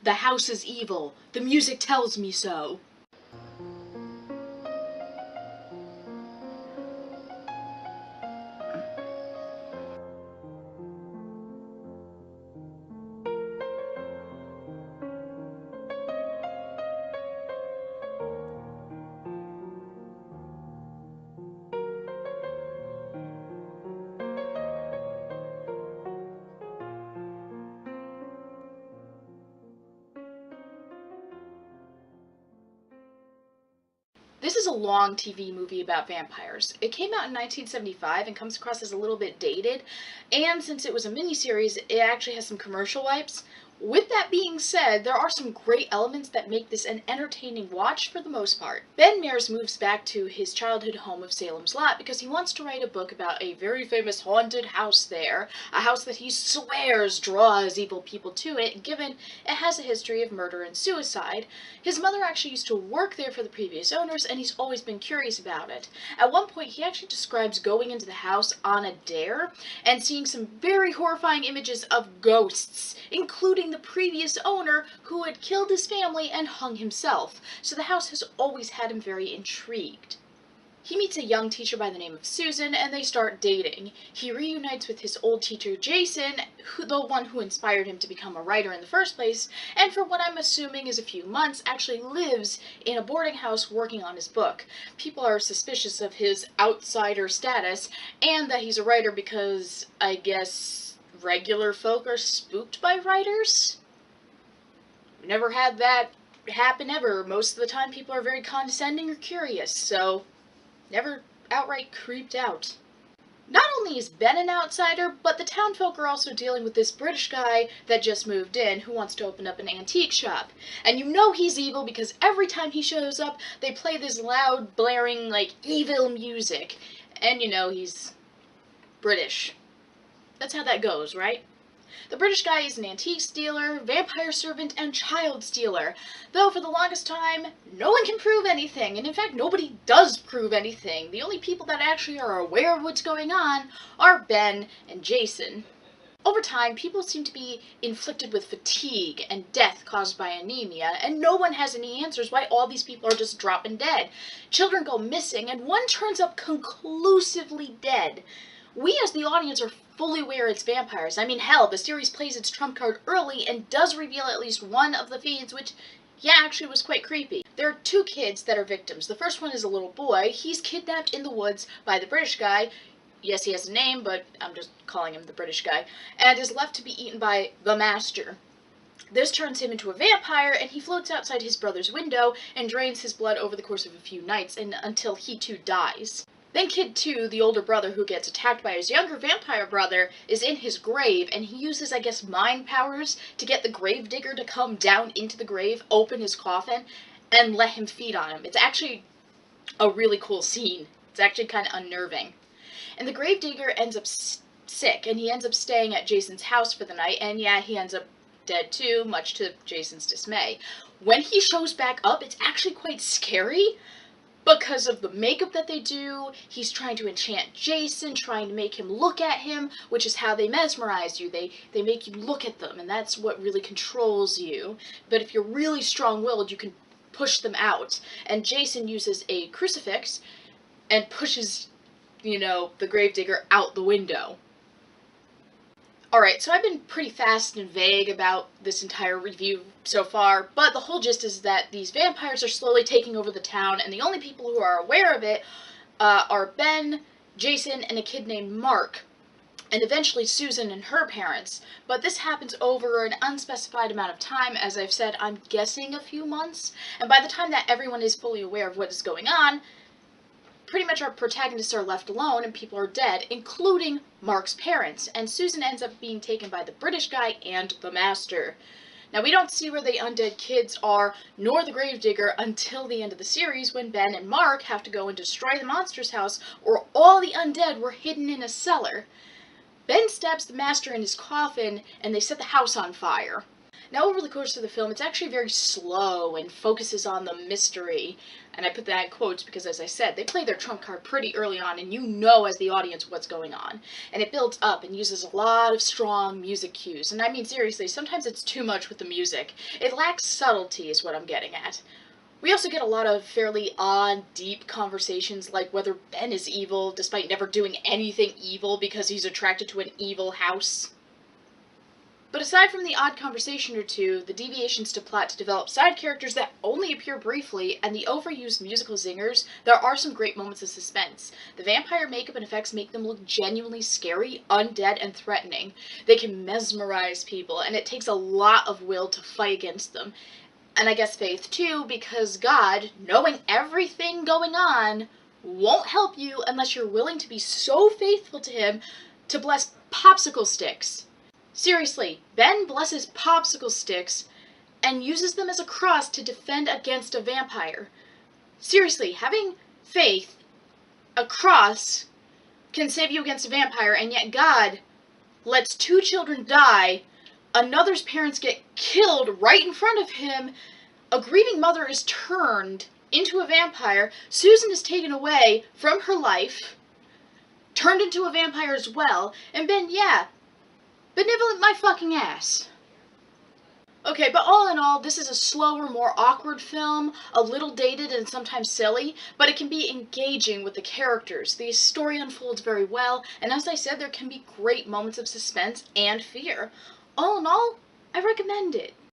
The house is evil. The music tells me so. This is a long TV movie about vampires. It came out in 1975 and comes across as a little bit dated, and since it was a miniseries, it actually has some commercial wipes. With that being said, there are some great elements that make this an entertaining watch for the most part. Ben Mears moves back to his childhood home of Salem's Lot because he wants to write a book about a very famous haunted house there, a house that he swears draws evil people to it, given it has a history of murder and suicide. His mother actually used to work there for the previous owners, and he's always been curious about it. At one point, he actually describes going into the house on a dare and seeing some very horrifying images of ghosts, including the previous owner who had killed his family and hung himself, so the house has always had him very intrigued. He meets a young teacher by the name of Susan, and they start dating. He reunites with his old teacher Jason, the one who inspired him to become a writer in the first place, and for what I'm assuming is a few months, actually lives in a boarding house working on his book. People are suspicious of his outsider status, and that he's a writer because, I guess, regular folk are spooked by writers? Never had that happen ever. Most of the time people are very condescending or curious, so never outright creeped out. Not only is Ben an outsider, but the townfolk are also dealing with this British guy that just moved in who wants to open up an antique shop. And you know he's evil because every time he shows up, they play this loud, blaring, evil music. And you know he's British. That's how that goes, right? The British guy is an antique stealer, vampire servant, and child stealer. Though for the longest time, no one can prove anything, and in fact nobody does prove anything. The only people that actually are aware of what's going on are Ben and Jason. Over time, people seem to be inflicted with fatigue and death caused by anemia, and no one has any answers why all these people are just dropping dead. Children go missing, and one turns up conclusively dead. We as the audience are fully aware it's vampires. I mean, hell, the series plays its trump card early and does reveal at least one of the feeds, which, yeah, actually was quite creepy. There are two kids that are victims. The first one is a little boy. He's kidnapped in the woods by the British guy. Yes, he has a name, but I'm just calling him the British guy. And is left to be eaten by the Master. This turns him into a vampire, and he floats outside his brother's window and drains his blood over the course of a few nights until he too dies. Then Kid 2, the older brother who gets attacked by his younger vampire brother, is in his grave, and he uses, I guess, mind powers to get the gravedigger to come down into the grave, open his coffin, and let him feed on him. It's actually a really cool scene. It's actually kind of unnerving. And the gravedigger ends up sick, and he ends up staying at Jason's house for the night, and yeah, he ends up dead too, much to Jason's dismay. When he shows back up, it's actually quite scary. Because of the makeup that they do, he's trying to enchant Jason, trying to make him look at him, which is how they mesmerize you. They make you look at them, and that's what really controls you. But if you're really strong-willed, you can push them out. And Jason uses a crucifix and pushes, the gravedigger out the window. Alright, so I've been pretty fast and vague about this entire review so far, but the whole gist is that these vampires are slowly taking over the town, and the only people who are aware of it are Ben, Jason, and a kid named Mark, and eventually Susan and her parents. But this happens over an unspecified amount of time. As I've said, I'm guessing a few months, and by the time that everyone is fully aware of what is going on, pretty much our protagonists are left alone and people are dead, including Mark's parents, and Susan ends up being taken by the British guy and the Master. Now, we don't see where the undead kids are, nor the gravedigger, until the end of the series, when Ben and Mark have to go and destroy the monster's house, or all the undead were hidden in a cellar. Ben stabs the Master in his coffin, and they set the house on fire. Now, over the course of the film, it's actually very slow and focuses on the mystery. And I put that in quotes because, as I said, they play their trump card pretty early on, and you know as the audience what's going on. And it builds up and uses a lot of strong music cues. And I mean, seriously, sometimes it's too much with the music. It lacks subtlety, is what I'm getting at. We also get a lot of fairly odd, deep conversations, like whether Ben is evil despite never doing anything evil because he's attracted to an evil house. But aside from the odd conversation or two, the deviations to plot to develop side characters that only appear briefly, and the overused musical zingers, there are some great moments of suspense. The vampire makeup and effects make them look genuinely scary, undead, and threatening. They can mesmerize people, and it takes a lot of will to fight against them. And I guess faith too, because God, knowing everything going on, won't help you unless you're willing to be so faithful to him to bless popsicle sticks. Seriously, Ben blesses popsicle sticks and uses them as a cross to defend against a vampire. Seriously, having faith, a cross, can save you against a vampire, and yet God lets 2 children die, another's parents get killed right in front of him, a grieving mother is turned into a vampire, Susan is taken away from her life, turned into a vampire as well, and Ben, yeah, benevolent my fucking ass. Okay, but all in all, this is a slower, more awkward film, a little dated and sometimes silly, but it can be engaging with the characters. The story unfolds very well, and as I said, there can be great moments of suspense and fear. All in all, I recommend it.